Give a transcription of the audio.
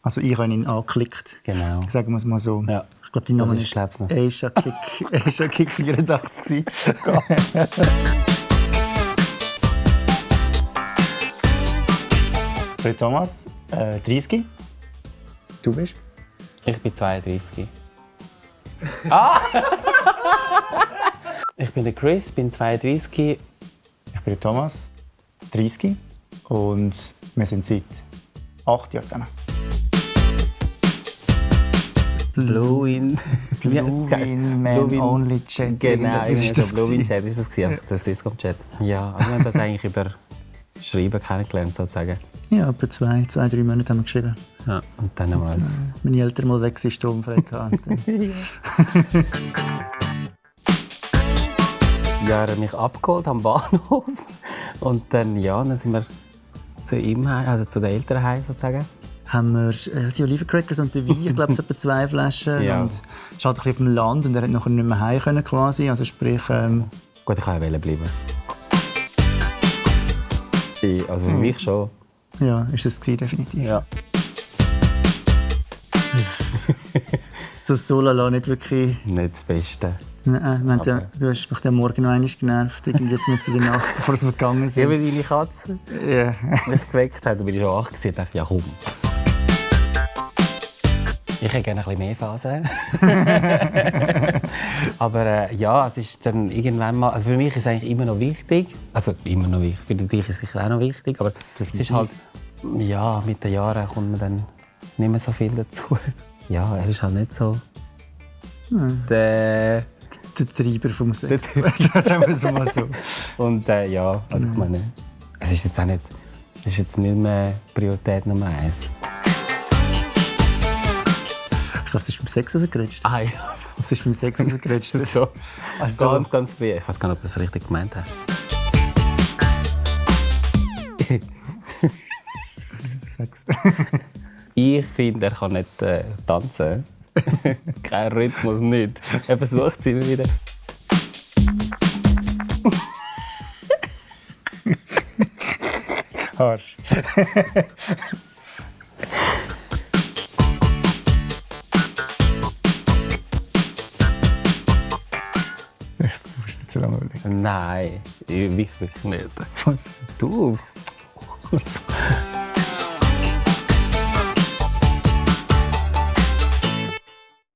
Also ich habe ihn angeklickt. Genau. Sagen wir es mal so. Ja. Ich glaube, dein Name Das ist, glaub's noch. Asia Kick 84 Fred Thomas, 30. Du bist? Ich bin 32. Ah! Ich bin der Chris, bin 32. Ich bin der Thomas, 30. Und wir sind seit 8 Jahren zusammen. Blue Wind. Blue Wind, Man Only Chat. Genau, das ist das. Blue Wind Chat ist das gewesen. Das Discord-Chat. Ja, also wir haben das eigentlich über Schreiben kennengelernt, sozusagen. Ja, etwa 2-3 Monate haben wir geschrieben. Ja, und dann haben wir uns... Meine Eltern mal weg sind, Fred Ja, er hat mich abgeholt am Bahnhof. Und dann, ja, dann sind wir zu ihm, also zu den Eltern heim, sozusagen. Haben wir die Olivencrackers und den Wein, ich glaube, es etwa 2 Flaschen. Ja. Und es ist halt ein bisschen auf dem Land und er hat nachher nicht mehr heim können, quasi. Also sprich... Gut, ich kann ja bleiben. Also für mich schon. Ja, ist es gewesen, definitiv. Ja. So Solala nicht wirklich... Nicht das Beste. Nein, du hast mich am Morgen noch einmal genervt, irgendwie jetzt mit in der Nacht, bevor wir gegangen sind. Ja, weil deine Katze mich geweckt hat, dann bin ich schon 8 gewesen, dachte ich, ja komm. Ich hätte gerne ein bisschen mehr Phase. Aber ja, es ist dann irgendwann mal... Also für mich ist es eigentlich immer noch wichtig. Also immer noch wichtig. Für dich ist es sicher auch noch wichtig. Aber es ist halt... Ja, mit den Jahren kommt man dann nicht mehr so viel dazu. Ja, er ist halt nicht so... Der Treiber vom Sex. Sagen wir es mal so. Und ja, also ich meine... Es ist jetzt auch nicht... Es ist jetzt nicht mehr Priorität Nummer 1. Ich glaube, es ist beim Sex rausgerutscht. Ah ja. Es ist beim Sex rausgerutscht. So. Also. Ganz, ganz früh. Ich weiß gar nicht, ob das richtig gemeint hat. Sex. Ich finde, er kann nicht tanzen. Kein Rhythmus, nicht. Er versucht es immer wieder. Harsch. So lange überlegen. Nein, wirklich nicht. Du.